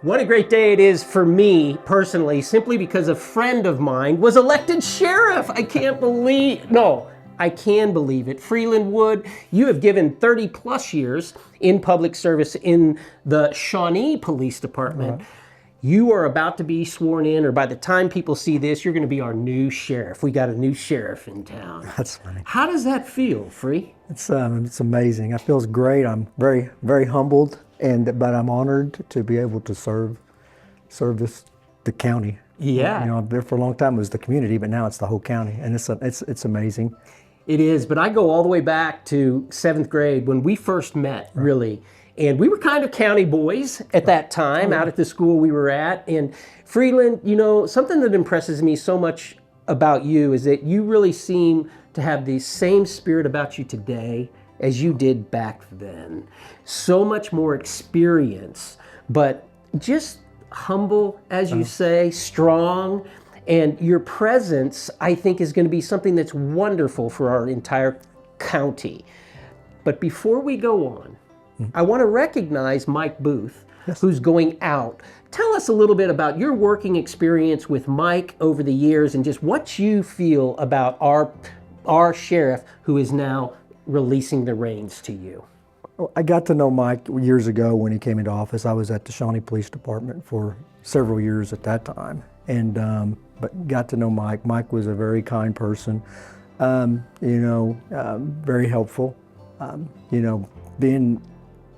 What a great day it is for me personally, simply because a friend of mine was elected sheriff. I can believe it. Freeland Wood, you have given 30 plus years in public service in the Shawnee Police Department. You are about to be sworn in, or by the time people see this, you're going to be our new sheriff. We got a new sheriff in town. That's funny. How does that feel, Free? It's amazing. It feels great. I'm very, very humbled, but I'm honored to be able to serve the county. Yeah. You know, there for a long time it was the community, but now it's the whole county, and it's amazing. It is, but I go all the way back to 7th grade when we first met, really. And we were kind of county boys at that time, out at the school we were at. And Freeland, you know, something that impresses me so much about you is that you really seem to have the same spirit about you today as you did back then. So much more experience, but just humble, as you say, strong. And your presence, I think, is going to be something that's wonderful for our entire county. But before we go on, I want to recognize Mike Booth, who's going out. Tell us a little bit about your working experience with Mike over the years and just what you feel about our sheriff who is now releasing the reins to you. I got to know Mike years ago when he came into office. I was at the Shawnee Police Department for several years at that time, and but got to know Mike. Mike was a very kind person, very helpful. Being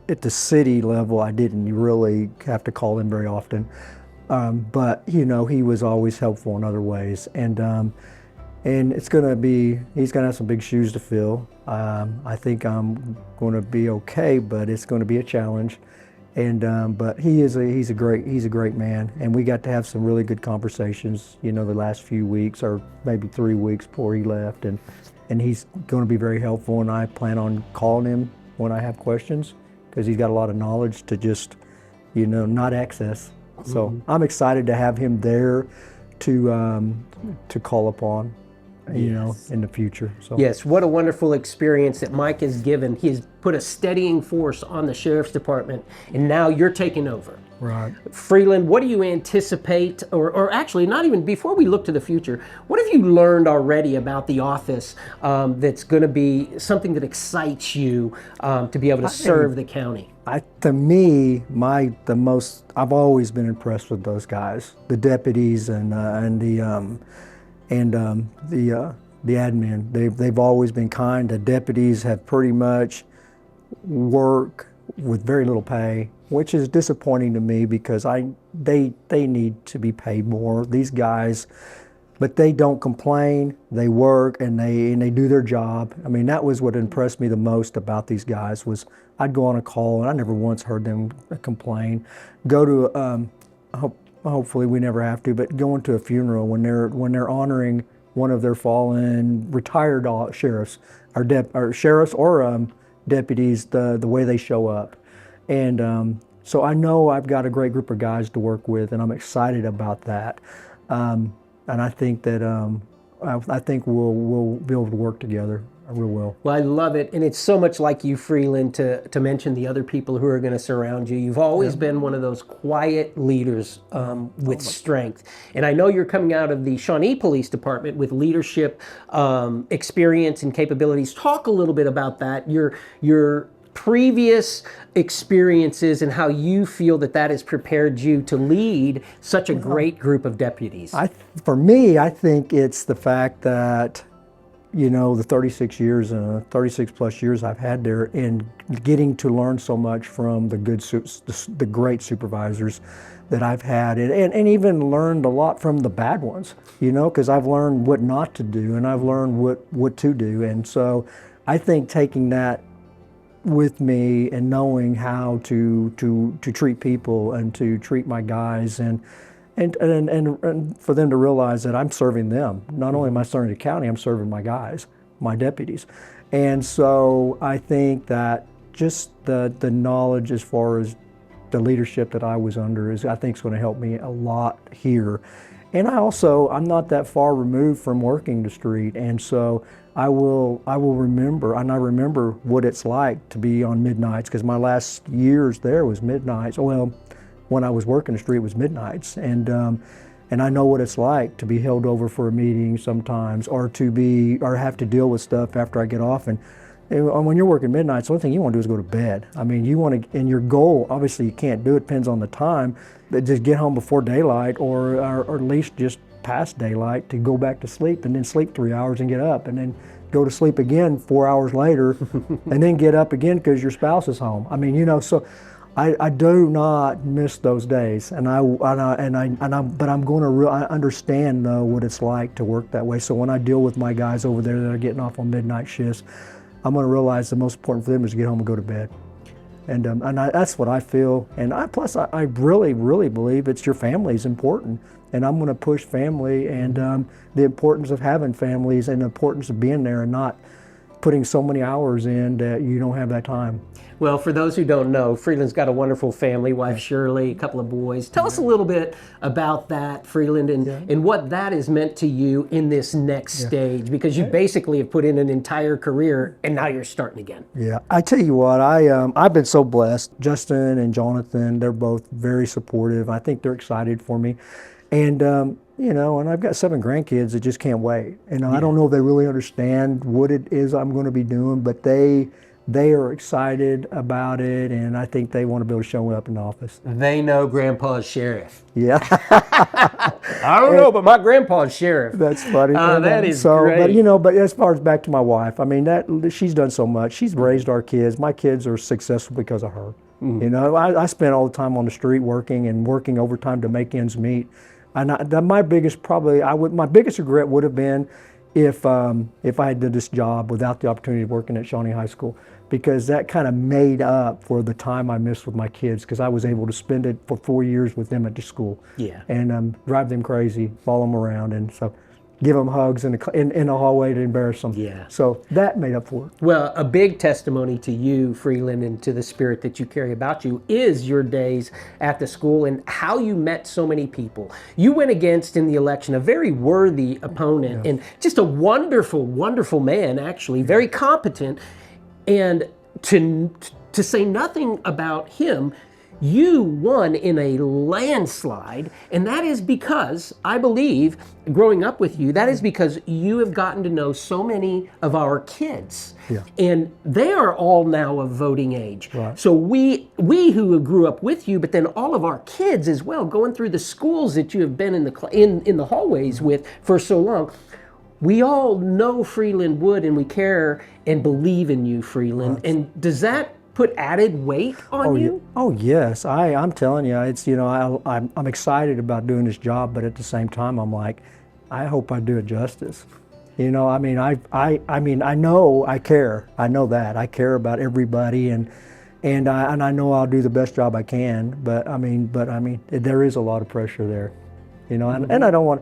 at the city level, I didn't really have to call him very often, but he was always helpful in other ways, and he's going to have some big shoes to fill. I think I'm going to be okay, but it's going to be a challenge, but he's a great man, and we got to have some really good conversations, the last few weeks, or maybe 3 weeks before he left, and he's going to be very helpful, and I plan on calling him when I have questions, because he's got a lot of knowledge to just, not access. So I'm excited to have him there to call upon, in the future. So. Yes, what a wonderful experience that Mike has given. He's put a steadying force on the Sheriff's Department, and now you're taking over. Right. Freeland, what do you anticipate, or actually not even, before we look to the future, what have you learned already about the office that's going to be something that excites you to be able to serve the county? To me, I've always been impressed with those guys, the deputies and the admin. They've always been kind. The deputies have pretty much work with very little pay, which is disappointing to me because they need to be paid more. These guys, but they don't complain. They work and they do their job. I mean, that was what impressed me the most about these guys. Was I'd go on a call and I never once heard them complain. Go to hopefully we never have to, but going to a funeral when they're honoring one of their fallen retired sheriffs, or sheriffs or deputies, the way they show up. And so I know I've got a great group of guys to work with, and I'm excited about that. And I think that we'll be able to work together. I really will. Well, I love it, and it's so much like you, Freeland, to mention the other people who are going to surround you. You've always been one of those quiet leaders with strength, and I know you're coming out of the Shawnee Police Department with leadership experience and capabilities. Talk a little bit about that. Your previous experiences and how you feel that has prepared you to lead such a great group of deputies. For me, I think it's the fact that the 36 plus years I've had there, and getting to learn so much from the great supervisors that I've had, and even learned a lot from the bad ones, because I've learned what not to do and I've learned what to do. And so I think taking that with me and knowing how to treat people and to treat my guys and for them to realize that I'm serving them. Not only am I serving the county, I'm serving my guys, my deputies. And so I think that just the knowledge as far as the leadership that I was under I think is going to help me a lot here. And I'm not that far removed from working the street, and so I will remember, and I remember what it's like to be on midnights, because my last years there was midnights. Well, when I was working the street, it was midnights. And I know what it's like to be held over for a meeting sometimes, or have to deal with stuff after I get off. And when you're working midnights, the only thing you want to do is go to bed. I mean, you want to, and your goal, obviously you can't do it, depends on the time, but just get home before daylight, or at least just past daylight, to go back to sleep, and then sleep 3 hours and get up, and then go to sleep again 4 hours later, and then get up again because your spouse is home. I mean, so I do not miss those days, but I'm going to I understand though what it's like to work that way. So when I deal with my guys over there that are getting off on midnight shifts, I'm going to realize the most important for them is to get home and go to bed. And that's what I feel. And plus I really, really believe it's your family is important. And I'm going to push family and the importance of having families and the importance of being there and not putting so many hours in that you don't have that time. Well, for those who don't know, Freeland's got a wonderful family, wife Shirley, a couple of boys. Tell us a little bit about that, Freeland, and what that has meant to you in this next stage, because you basically have put in an entire career and now you're starting again. Yeah, I tell you what, I've been so blessed. Justin and Jonathan, they're both very supportive. I think they're excited for me. And and I've got 7 grandkids that just can't wait. And I don't know if they really understand what it is I'm going to be doing, but they are excited about it, and I think they want to be able to show up in the office. They know Grandpa's sheriff. Yeah. I don't know, but my grandpa's sheriff. That's funny. That is great. But as far as back to my wife, I mean, she's done so much. She's raised our kids. My kids are successful because of her. I spent all the time on the street working overtime to make ends meet. And my biggest regret would have been if I had done this job without the opportunity of working at Shawnee High School, because that kind of made up for the time I missed with my kids, because I was able to spend it for 4 years with them at the school. Yeah. And drive them crazy, follow them around, and so give them hugs in the hallway to embarrass them. Yeah. So that made up for it. Well, a big testimony to you, Freeland, and to the spirit that you carry about you is your days at the school and how you met so many people. You went against, in the election, a very worthy opponent and just a wonderful, wonderful man, actually, very competent. And to say nothing about him, you won in a landslide, and that is because, I believe, growing up with you, that is because you have gotten to know so many of our kids. Yeah. And they are all now of voting age. Right. So we who grew up with you, but then all of our kids as well, going through the schools that you have been in the hallways with for so long, we all know Freeland Wood, and we care and believe in you, Freeland. Right. And does that put added weight on you? Oh yes, I'm telling you, it's I'm excited about doing this job, but at the same time, I'm like, I hope I do it justice. I mean, I know I care. I know that I care about everybody, and I know I'll do the best job I can. But I mean, there is a lot of pressure there, and I don't want.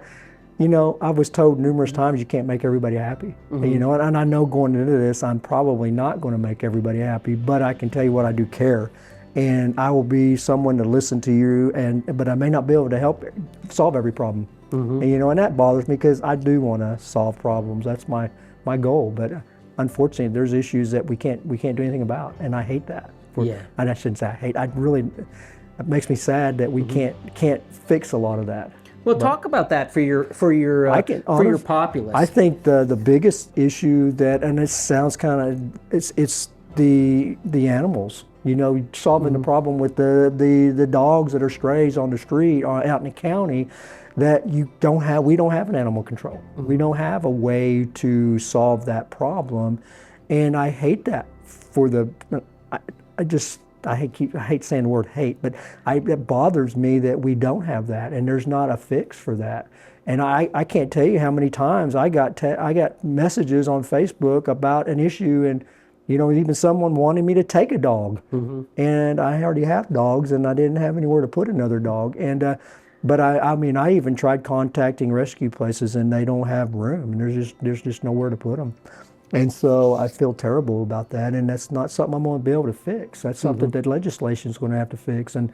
I was told numerous times you can't make everybody happy. And I know going into this, I'm probably not going to make everybody happy, but I can tell you what, I do care. And I will be someone to listen to you, but I may not be able to help solve every problem. And that bothers me, because I do want to solve problems. That's my goal. But unfortunately, there's issues that we can't do anything about, and I hate that. And I shouldn't say I hate. It makes me sad that we can't fix a lot of that. Well, talk about that for your populace. I think the biggest issue and it sounds kind of it's the animals. Solving the problem with the dogs that are strays on the street or out in the county, that we don't have an animal control. We don't have a way to solve that problem, and I hate that I hate saying the word hate, but it bothers me that we don't have that, and there's not a fix for that. And I can't tell you how many times I got messages on Facebook about an issue, and even someone wanting me to take a dog, and I already have dogs, and I didn't have anywhere to put another dog, and but I even tried contacting rescue places, and they don't have room, and there's just nowhere to put them. And so I feel terrible about that, and that's not something I'm going to be able to fix. That's something that legislation is going to have to fix. And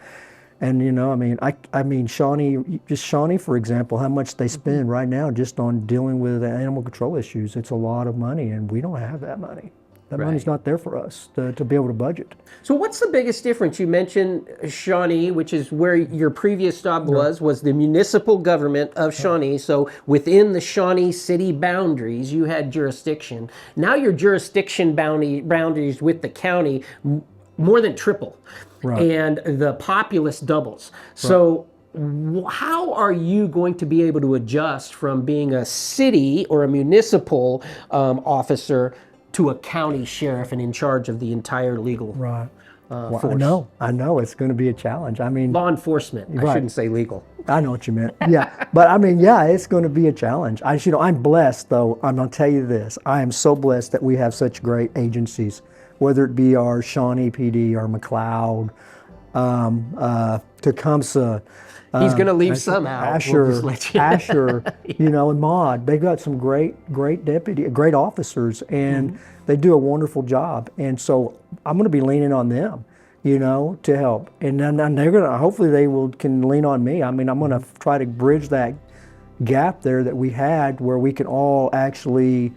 Shawnee, for example, how much they spend right now just on dealing with animal control issues. It's a lot of money, and we don't have that money. That money's not there for us to be able to budget. So what's the biggest difference? You mentioned Shawnee, which is where your previous job was the municipal government of Shawnee. So within the Shawnee city boundaries, you had jurisdiction. Now your jurisdiction boundaries with the county more than triple. Right. And the populace doubles. So how are you going to be able to adjust from being a city or a municipal officer to a county sheriff and in charge of the entire legal Well, force? I know it's going to be a challenge. I mean, Law enforcement. I shouldn't say legal. I know what you meant. Yeah, but I mean, yeah, it's going to be a challenge. I'm blessed, though. I'm going to tell you this. I am so blessed that we have such great agencies, whether it be our Shawnee PD, our McLeod, Tecumseh. He's going to leave some out. Asher, We'll just let you- Asher, and Maud. They've got some great great officers, and they do a wonderful job. And so I'm going to be leaning on them, to help. And then they're going to, hopefully can lean on me. I mean, I'm going to try to bridge that gap there that we had where we can all actually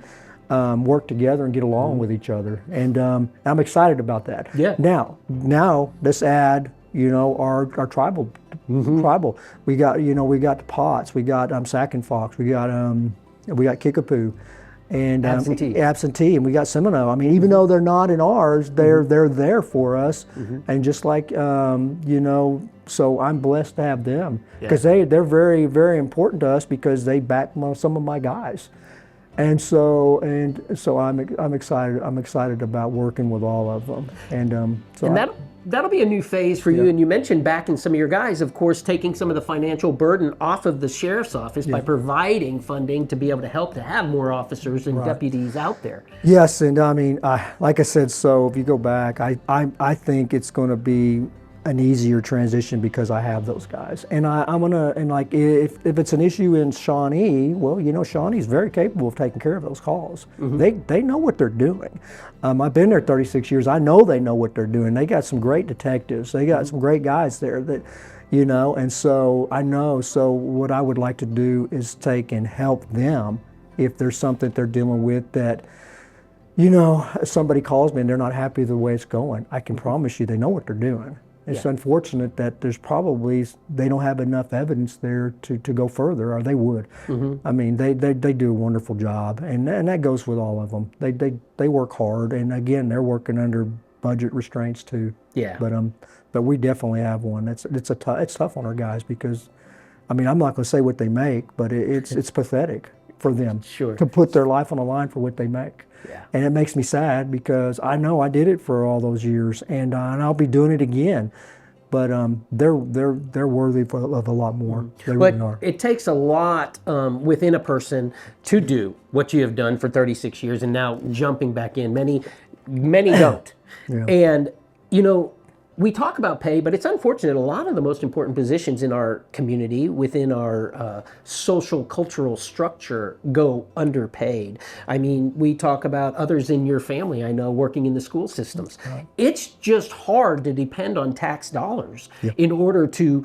work together and get along with each other. And I'm excited about that. Yeah. Now let's add, our tribal. We got the Potts, we got Sac and Fox, we got Kickapoo, and absentee, and we got Seminole. I mean, even though they're not in ours, they're there for us, and just like so I'm blessed to have them because they're very, very important to us because they back some of my guys. And so I'm excited. I'm excited about working with all of them, and that'll be a new phase for you. And you mentioned backing some of your guys, of course, taking some of the financial burden off of the sheriff's office by providing funding to be able to help to have more officers and deputies out there. Yes, and I mean, like I said, so if you go back, I think it's going to be an easier transition because I have those guys, and I'm gonna, and like if it's an issue in Shawnee, well, Shawnee's very capable of taking care of those calls. They know what they're doing. I've been there 36 years. I know they know what they're doing. They got some great detectives. They got some great guys there that, and so I know. So what I would like to do is take and help them if there's something they're dealing with that. Somebody calls me and they're not happy with the way it's going. I can promise you they know what they're doing. It's unfortunate that they don't have enough evidence there to go further, or they would. I mean, they do a wonderful job, and that goes with all of them. They work hard, and again, they're working under budget restraints too. Yeah. But we definitely have one. It's tough on our guys because, I mean, I'm not going to say what they make, but it's pathetic for them to put their life on the line for what they make. Yeah. And it makes me sad because I know I did it for all those years, and I'll be doing it again. But they're worthy of a lot more. They really are. It takes a lot within a person to do what you have done for 36 years, and now jumping back in. Many don't. And we talk about pay, but it's unfortunate. A lot of the most important positions in our community, within our social cultural structure, go underpaid. I mean, we talk about others in your family, I know, working in the school systems. It's just hard to depend on tax dollars in order to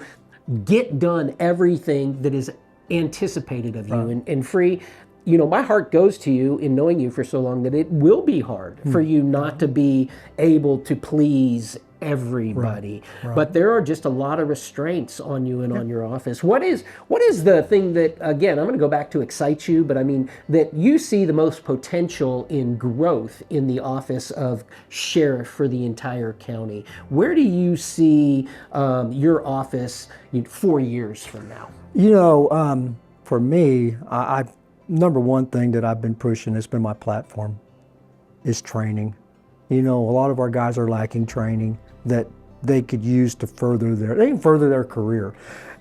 get done everything that is anticipated of you. And Free, my heart goes to you in knowing you for so long that it will be hard for you not to be able to please everybody. But there are just a lot of restraints on you and on your office. What is the thing that, again, I'm going to go back to excites you, but I mean that you see the most potential in growth in the office of sheriff for the entire county? Where do you see your office 4 years from now? For me, number one thing that I've been pushing, it's been my platform, is training. A lot of our guys are lacking training that they could use to further their career.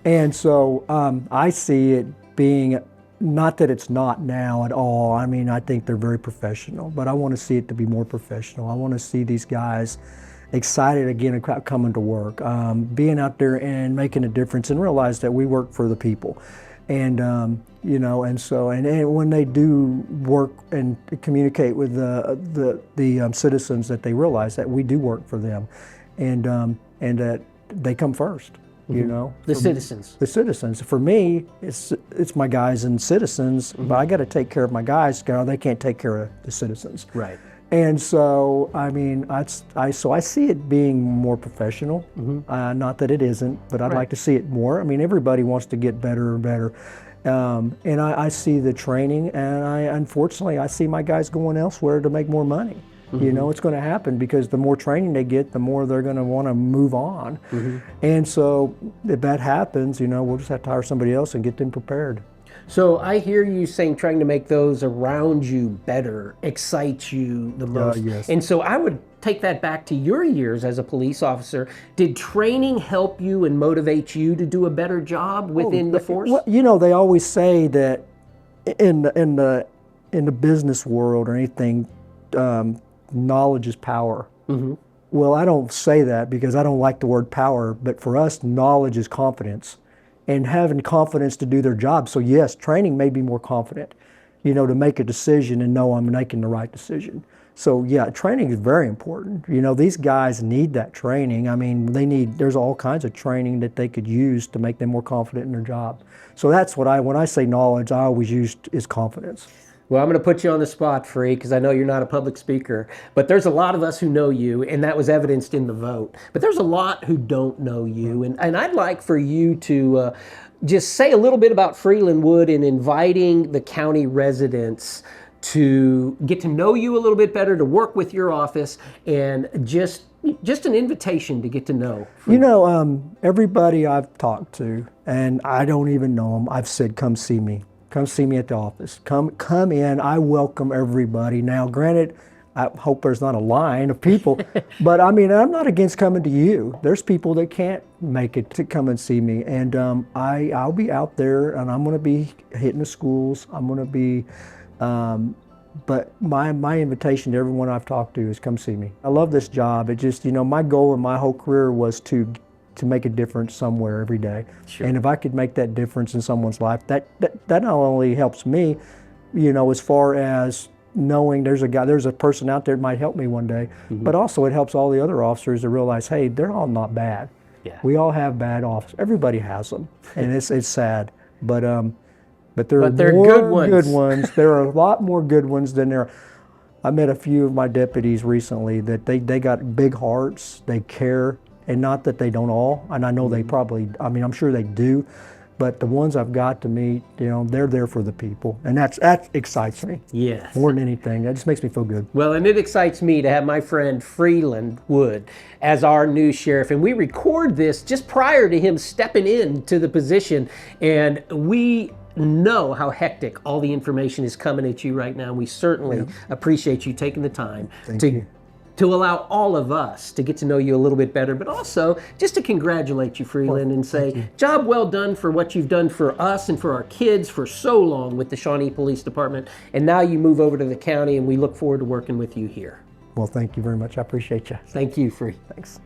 And so I see it being, not that it's not now at all. I mean, I think they're very professional, but I want to see it to be more professional. I want to see these guys excited again about coming to work, being out there and making a difference, and realize that we work for the people. And and when they do work and communicate with the citizens, that they realize that we do work for them, and that they come first. The citizens. For me, it's my guys and citizens, but I got to take care of my guys. They can't take care of the citizens. Right. And so, I mean, I see it being more professional. Not that it isn't, but I'd like to see it more. I mean, everybody wants to get better and better. And I see the training, and unfortunately, I see my guys going elsewhere to make more money. You know, it's going to happen because the more training they get, the more they're going to want to move on. And so if that happens, you know, we'll just have to hire somebody else and get them prepared. So I hear you saying trying to make those around you better excites you the most. Yes. And so I would take that back to your years as a police officer. Did training help you and motivate you to do a better job within the force? Well, you know, they always say that in the business world or anything, knowledge is power. Well, I don't say that because I don't like the word power, but for us, knowledge is confidence. And having confidence to do their job. So yes, training made me more confident, you know, to make a decision and know I'm making the right decision. So yeah, training is very important. You know, these guys need that training. I mean, there's all kinds of training that they could use to make them more confident in their job. So that's what when I say knowledge, I always use is confidence. Well, I'm going to put you on the spot, Free, because I know you're not a public speaker, but there's a lot of us who know you, and that was evidenced in the vote. But there's a lot who don't know you, and I'd like for you to just say a little bit about Freeland Wood and inviting the county residents to get to know you a little bit better, to work with your office, and just an invitation to get to know Freeland. You know, everybody I've talked to, and I don't even know them, I've said, come see me. Come see me at the office. Come in. I welcome everybody. Now, granted, I hope there's not a line of people, but I mean, I'm not against coming to you. There's people that can't make it to come and see me, and I'll be out there, and I'm going to be hitting the schools. I'm going to be, but my invitation to everyone I've talked to is come see me. I love this job. It just, you know, my goal in my whole career was to make a difference somewhere every day. Sure. And if I could make that difference in someone's life, that not only helps me, you know, as far as knowing there's a person out there that might help me one day, but also it helps all the other officers to realize, hey, they're all not bad. Yeah. We all have bad officers. Everybody has them, and it's sad. But there are more good ones. There are a lot more good ones than there are. I met a few of my deputies recently that they got big hearts. They care. And not that they don't all, and I know they probably, I mean, I'm sure they do, but the ones I've got to meet, you know, they're there for the people. And that excites me. Yes. More than anything. That just makes me feel good. Well, and it excites me to have my friend Freeland Wood as our new sheriff. And we record this just prior to him stepping into the position. And we know how hectic all the information is coming at you right now. We certainly appreciate you taking the time to allow all of us to get to know you a little bit better, but also just to congratulate you, Freeland, and say, job well done for what you've done for us and for our kids for so long with the Shawnee Police Department. And now you move over to the county, and we look forward to working with you here. Well, thank you very much. I appreciate you. Thank you, Free. Thanks.